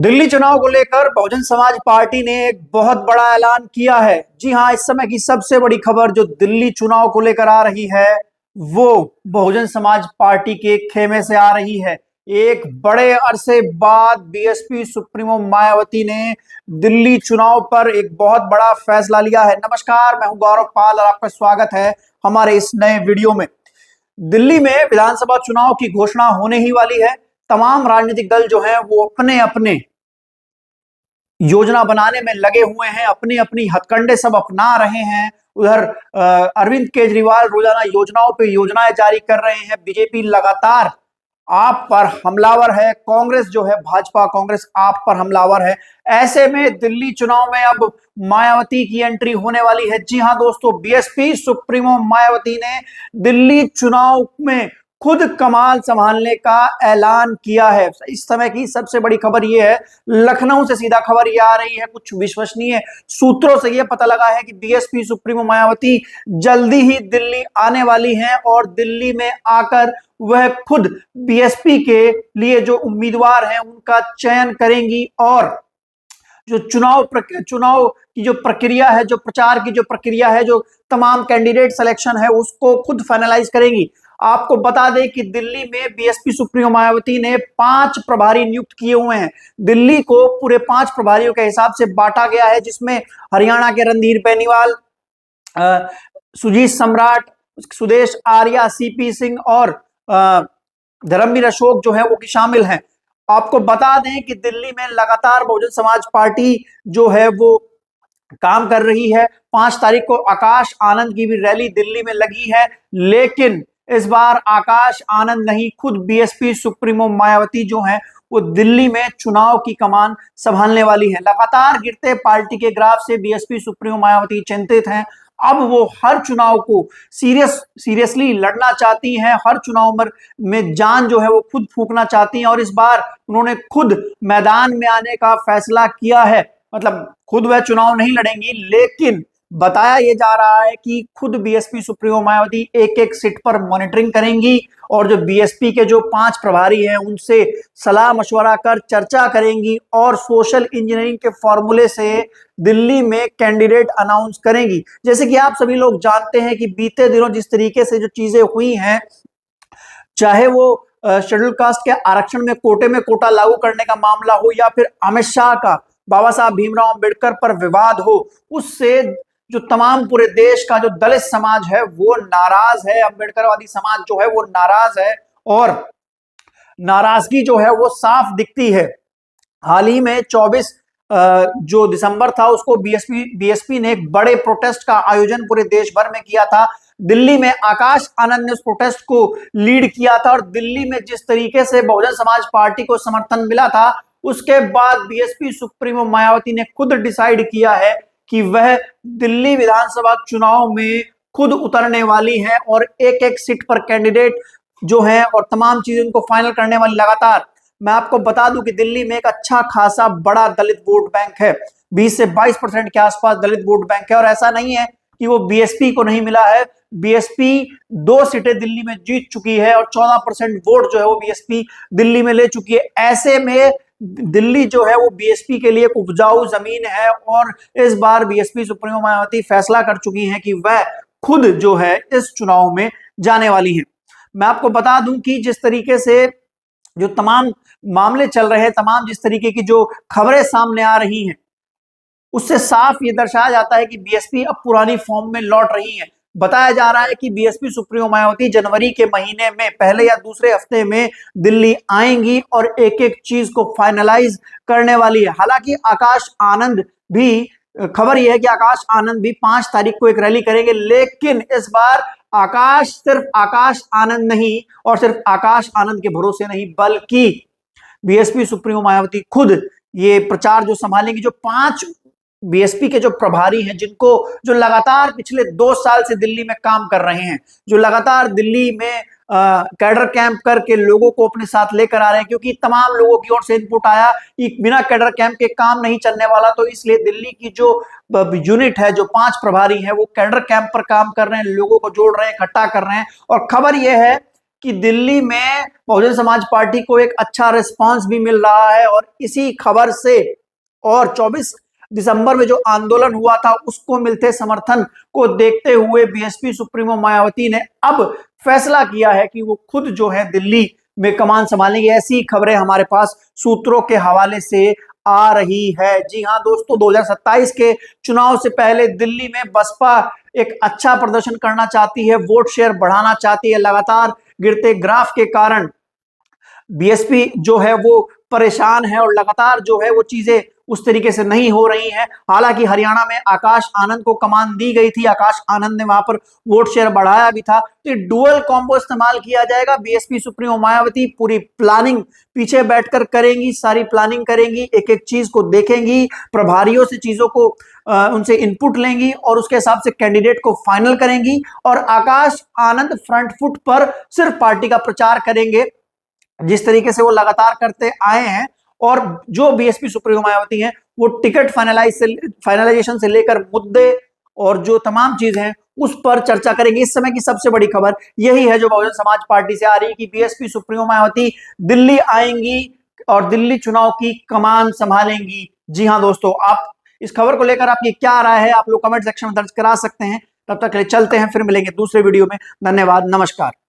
दिल्ली चुनाव को लेकर बहुजन समाज पार्टी ने एक बहुत बड़ा ऐलान किया है। जी हां, इस समय की सबसे बड़ी खबर जो दिल्ली चुनाव को लेकर आ रही है वो बहुजन समाज पार्टी के खेमे से आ रही है। एक बड़े अरसे बाद बीएसपी सुप्रीमो मायावती ने दिल्ली चुनाव पर एक बहुत बड़ा फैसला लिया है। नमस्कार, मैं हूं गौरव पाल और आपका स्वागत है हमारे इस नए वीडियो में। दिल्ली में विधानसभा चुनाव की घोषणा होने ही वाली है। तमाम राजनीतिक दल जो हैं वो अपने अपने योजना बनाने में लगे हुए हैं, अपनी अपनी हथकंडे सब अपना रहे हैं। उधर अरविंद केजरीवाल रोजाना योजनाओं पे योजनाएं जारी कर रहे हैं। बीजेपी लगातार आप पर हमलावर है। कांग्रेस जो है, भाजपा कांग्रेस आप पर हमलावर है। ऐसे में दिल्ली चुनाव में अब मायावती की एंट्री होने वाली है। जी हां दोस्तों, बीएसपी सुप्रीमो मायावती ने दिल्ली चुनाव में खुद कमान संभालने का ऐलान किया है। इस समय की सबसे बड़ी खबर यह है, लखनऊ से सीधा खबर यह आ रही है, कुछ विश्वसनीय सूत्रों से यह पता लगा है कि बीएसपी सुप्रीमो मायावती जल्दी ही दिल्ली आने वाली हैं और दिल्ली में आकर वह खुद बीएसपी के लिए जो उम्मीदवार हैं उनका चयन करेंगी और जो चुनाव की जो प्रक्रिया है, जो प्रचार की जो प्रक्रिया है, जो तमाम कैंडिडेट सिलेक्शन है उसको खुद फाइनलाइज करेंगी। आपको बता दें कि दिल्ली में बीएसपी सुप्रीमो मायावती ने 5 प्रभारी नियुक्त किए हुए हैं। दिल्ली को पूरे 5 प्रभारियों के हिसाब से बांटा गया है, जिसमें हरियाणा के रणधीर बेनीवाल, सुजीत सम्राट, सुदेश आर्या, सीपी सिंह और धर्मवीर अशोक जो है वो शामिल हैं। आपको बता दें कि दिल्ली में लगातार बहुजन समाज पार्टी जो है वो काम कर रही है। 5 तारीख को आकाश आनंद की भी रैली दिल्ली में लगी है, लेकिन इस बार आकाश आनंद नहीं, खुद बीएसपी सुप्रीमो मायावती जो है वो दिल्ली में चुनाव की कमान संभालने वाली है। लगातार गिरते पार्टी के ग्राफ से बीएसपी सुप्रीमो मायावती चिंतित हैं। अब वो हर चुनाव को सीरियसली लड़ना चाहती हैं, हर चुनाव में जान जो है वो खुद फूंकना चाहती हैं और इस बार उन्होंने खुद मैदान में आने का फैसला किया है। मतलब खुद वह चुनाव नहीं लड़ेंगी, लेकिन बताया यह जा रहा है कि खुद बीएसपी सुप्रीमो मायावती एक एक सीट पर मॉनिटरिंग करेंगी और जो बीएसपी के जो 5 प्रभारी हैं उनसे सलाह मशवरा कर चर्चा करेंगी और सोशल इंजीनियरिंग के फॉर्मूले से दिल्ली में कैंडिडेट अनाउंस करेंगी। जैसे कि आप सभी लोग जानते हैं कि बीते दिनों जिस तरीके से जो चीजें हुई हैं, चाहे वो शेड्यूल कास्ट के आरक्षण में कोटे में कोटा लागू करने का मामला हो या फिर अमित शाह का बाबा साहब भीमराव अंबेडकर पर विवाद हो, उससे जो तमाम पूरे देश का जो दलित समाज है वो नाराज है। अंबेडकरवादी समाज जो है वो नाराज है और नाराजगी जो है वो साफ दिखती है। हाल ही में 24 जो दिसंबर था उसको बीएसपी ने एक बड़े प्रोटेस्ट का आयोजन पूरे देश भर में किया था। दिल्ली में आकाश आनंद ने उस प्रोटेस्ट को लीड किया था और दिल्ली में जिस तरीके से बहुजन समाज पार्टी को समर्थन मिला था, उसके बाद बीएसपी सुप्रीमो मायावती ने खुद डिसाइड किया है कि वह दिल्ली विधानसभा चुनाव में खुद उतरने वाली है और एक एक सीट पर कैंडिडेट जो है और तमाम चीजें उनको फाइनल करने वाली। लगातार मैं आपको बता दूं कि दिल्ली में एक अच्छा खासा बड़ा दलित वोट बैंक है, 20 से 22% के आसपास दलित वोट बैंक है और ऐसा नहीं है कि वो बीएसपी को नहीं मिला है। बीएसपी 2 सीटें दिल्ली में जीत चुकी है और 14% वोट जो है वो बीएसपी दिल्ली में ले चुकी है। ऐसे में दिल्ली जो है वो बीएसपी के लिए एक उपजाऊ जमीन है और इस बार बीएसपी सुप्रीमो मायावती फैसला कर चुकी हैं कि वह खुद जो है इस चुनाव में जाने वाली है। मैं आपको बता दूं कि जिस तरीके से जो तमाम मामले चल रहे हैं, तमाम जिस तरीके की जो खबरें सामने आ रही हैं, उससे साफ ये दर्शाया जाता है कि बीएसपी अब पुरानी फॉर्म में लौट रही है। बताया जा रहा है कि बीएसपी सुप्रीमो मायावती जनवरी के महीने में पहले या दूसरे हफ्ते में दिल्ली आएंगी और एक एक चीज को फाइनलाइज करने वाली है। हालांकि आकाश आनंद भी, खबर यह है कि आकाश आनंद भी 5 तारीख को एक रैली करेंगे, लेकिन इस बार आकाश सिर्फ आकाश आनंद नहीं और सिर्फ आकाश आनंद के भरोसे नहीं, बल्कि बीएसपी सुप्रीमो मायावती खुद ये प्रचार जो संभालेंगी। जो 5 बीएसपी के जो प्रभारी हैं, जो लगातार पिछले 2 साल से दिल्ली में काम कर रहे हैं, जो लगातार दिल्ली में कैडर कैंप करके लोगों को अपने साथ लेकर आ रहे हैं, क्योंकि तमाम लोगों की ओर से इनपुट आया कि बिना कैडर कैंप के काम नहीं चलने वाला, तो इसलिए दिल्ली की जो यूनिट है, जो 5 प्रभारी हैं वो कैडर कैंप पर काम कर रहे हैं, लोगों को जोड़ रहे हैं, इकट्ठा कर रहे हैं। और खबर यह है कि दिल्ली में बहुजन समाज पार्टी को एक अच्छा रिस्पांस भी मिल रहा है और इसी खबर से और 24 दिसंबर में जो आंदोलन हुआ था उसको मिलते समर्थन को देखते हुए बीएसपी सुप्रीमो मायावती ने अब फैसला किया है कि वो खुद जो है दिल्ली में कमान संभालेंगे। ऐसी खबरें हमारे पास सूत्रों के हवाले से आ रही है। जी हां दोस्तों, 2027 के चुनाव से पहले दिल्ली में बसपा एक अच्छा प्रदर्शन करना चाहती है, वोट शेयर बढ़ाना चाहती है। लगातार गिरते ग्राफ के कारण बीएसपी जो है वो परेशान है और लगातार जो है वो चीजें उस तरीके से नहीं हो रही हैं। हालांकि हरियाणा में आकाश आनंद को कमान दी गई थी, आकाश आनंद ने वहां पर वोट शेयर बढ़ाया भी था। तो डुअल कॉम्बो इस्तेमाल किया जाएगा। बीएसपी सुप्रीमो मायावती पूरी प्लानिंग पीछे बैठकर करेंगी, सारी प्लानिंग करेंगी, एक एक चीज को देखेंगी, प्रभारियों से चीजों को उनसे इनपुट लेंगी और उसके हिसाब से कैंडिडेट को फाइनल करेंगी। और आकाश आनंद फ्रंट फुट पर सिर्फ पार्टी का प्रचार करेंगे जिस तरीके से वो लगातार करते आए हैं। और जो बीएसपी सुप्रीमो मायावती हैं वो टिकट फाइनलाइजेशन से लेकर मुद्दे और जो तमाम चीजें हैं उस पर चर्चा करेंगे। इस समय की सबसे बड़ी खबर यही है जो बहुजन समाज पार्टी से आ रही है कि बीएसपी सुप्रीमो मायावती दिल्ली आएंगी और दिल्ली चुनाव की कमान संभालेंगी। जी हां दोस्तों, आप इस खबर को लेकर आपकी क्या राय है आप लोग कमेंट सेक्शन में दर्ज करा सकते हैं। तब तक के लिए चलते हैं, फिर मिलेंगे दूसरे वीडियो में। धन्यवाद, नमस्कार।